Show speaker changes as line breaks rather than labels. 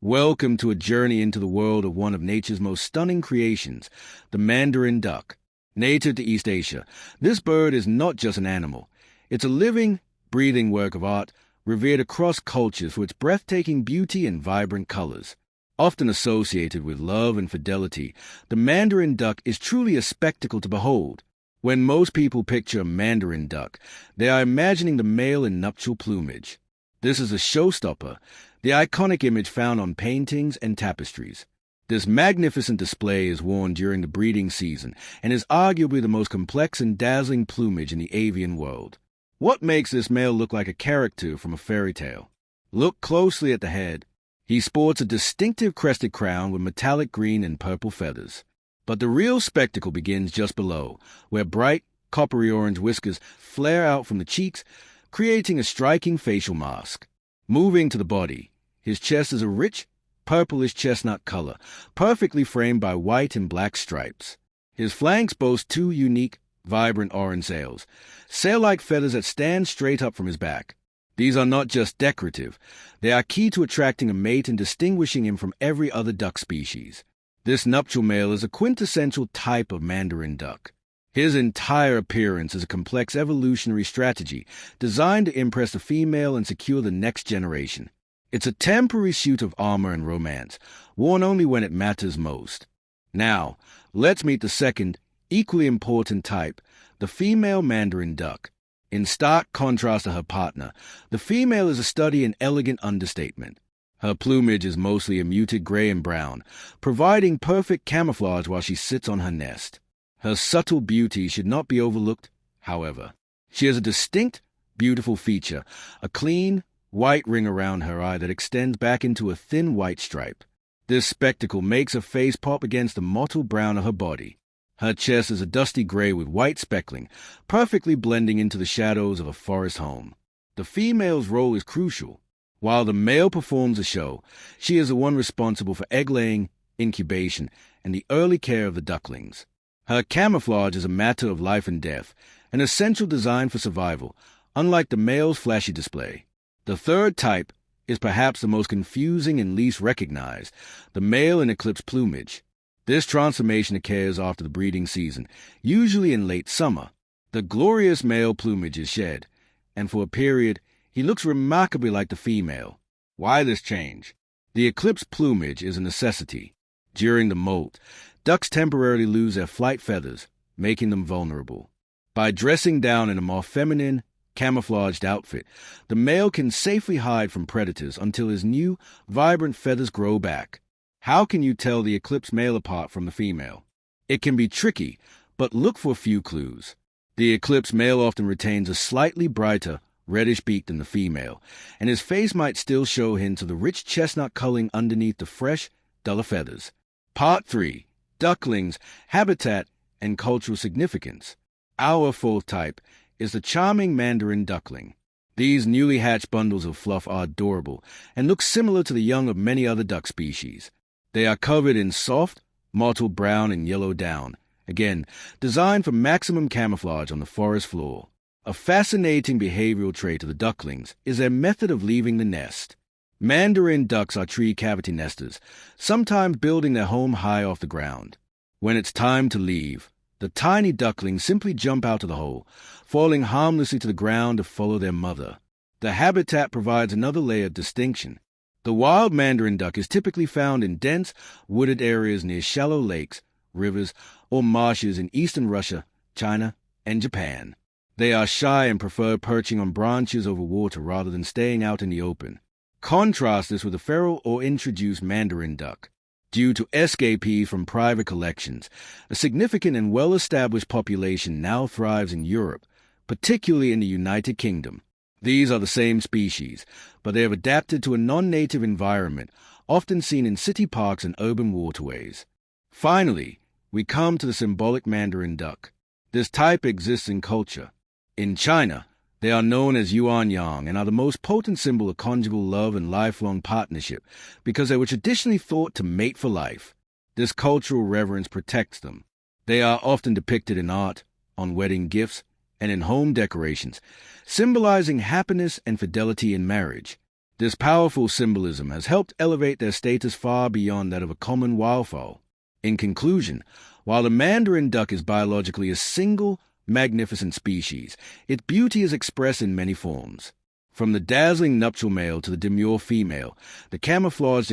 Welcome to a journey into the world of one of nature's most stunning creations, the Mandarin duck. Native to East Asia, this bird is not just an animal. It's a living, breathing work of art, revered across cultures for its breathtaking beauty and vibrant colors. Often associated with love and fidelity, the Mandarin duck is truly a spectacle to behold. When most people picture a Mandarin duck, they are imagining the male in nuptial plumage. This is a showstopper, the iconic image found on paintings and tapestries. This magnificent display is worn during the breeding season and is arguably the most complex and dazzling plumage in the avian world. What makes this male look like a character from a fairy tale? Look closely at the head. He sports a distinctive crested crown with metallic green and purple feathers. But the real spectacle begins just below, where bright, coppery orange whiskers flare out from the cheeks, creating a striking facial mask. Moving to the body, his chest is a rich, purplish chestnut color, perfectly framed by white and black stripes. His flanks boast two unique, vibrant orange sails, sail-like feathers that stand straight up from his back. These are not just decorative, they are key to attracting a mate and distinguishing him from every other duck species. This nuptial male is a quintessential type of Mandarin duck. His entire appearance is a complex evolutionary strategy designed to impress the female and secure the next generation. It's a temporary suit of armor and romance, worn only when it matters most. Now, let's meet the second, equally important type, the female Mandarin duck. In stark contrast to her partner, the female is a study in elegant understatement. Her plumage is mostly a muted gray and brown, providing perfect camouflage while she sits on her nest. Her subtle beauty should not be overlooked, however. She has a distinct, beautiful feature, a clean, white ring around her eye that extends back into a thin white stripe. This spectacle makes her face pop against the mottled brown of her body. Her chest is a dusty gray with white speckling, perfectly blending into the shadows of a forest home. The female's role is crucial. While the male performs the show, she is the one responsible for egg-laying, incubation, and the early care of the ducklings. Her camouflage is a matter of life and death, an essential design for survival, unlike the male's flashy display. The third type is perhaps the most confusing and least recognized, the male in eclipse plumage. This transformation occurs after the breeding season, usually in late summer. The glorious male plumage is shed, and for a period, he looks remarkably like the female. Why this change? The eclipse plumage is a necessity. During the molt, ducks temporarily lose their flight feathers, making them vulnerable. By dressing down in a more feminine, camouflaged outfit, the male can safely hide from predators until his new, vibrant feathers grow back. How can you tell the eclipse male apart from the female? It can be tricky, but look for a few clues. The eclipse male often retains a slightly brighter, reddish beak than the female, and his face might still show hints of the rich chestnut coloring underneath the fresh, duller feathers. Part 3. Ducklings, Habitat, and Cultural Significance. Our fourth type is the charming Mandarin duckling. These newly hatched bundles of fluff are adorable and look similar to the young of many other duck species. They are covered in soft, mottled brown and yellow down, again, designed for maximum camouflage on the forest floor. A fascinating behavioral trait of the ducklings is their method of leaving the nest. Mandarin ducks are tree cavity nesters, sometimes building their home high off the ground. When it's time to leave, the tiny ducklings simply jump out of the hole, falling harmlessly to the ground to follow their mother. The habitat provides another layer of distinction. The wild Mandarin duck is typically found in dense, wooded areas near shallow lakes, rivers, or marshes in eastern Russia, China, and Japan. They are shy and prefer perching on branches over water rather than staying out in the open. Contrast this with the feral or introduced Mandarin duck. Due to escapee from private collections, a significant and well-established population now thrives in Europe, particularly in the United Kingdom. These are the same species, but they have adapted to a non-native environment, often seen in city parks and urban waterways. Finally, we come to the symbolic Mandarin duck. This type exists in culture. In China, they are known as yuan-yang and are the most potent symbol of conjugal love and lifelong partnership because they were traditionally thought to mate for life. This cultural reverence protects them. They are often depicted in art, on wedding gifts, and in home decorations, symbolizing happiness and fidelity in marriage. This powerful symbolism has helped elevate their status far beyond that of a common wildfowl. In conclusion, while the Mandarin duck is biologically a single, magnificent species, its beauty is expressed in many forms. From the dazzling nuptial male to the demure female, the camouflaged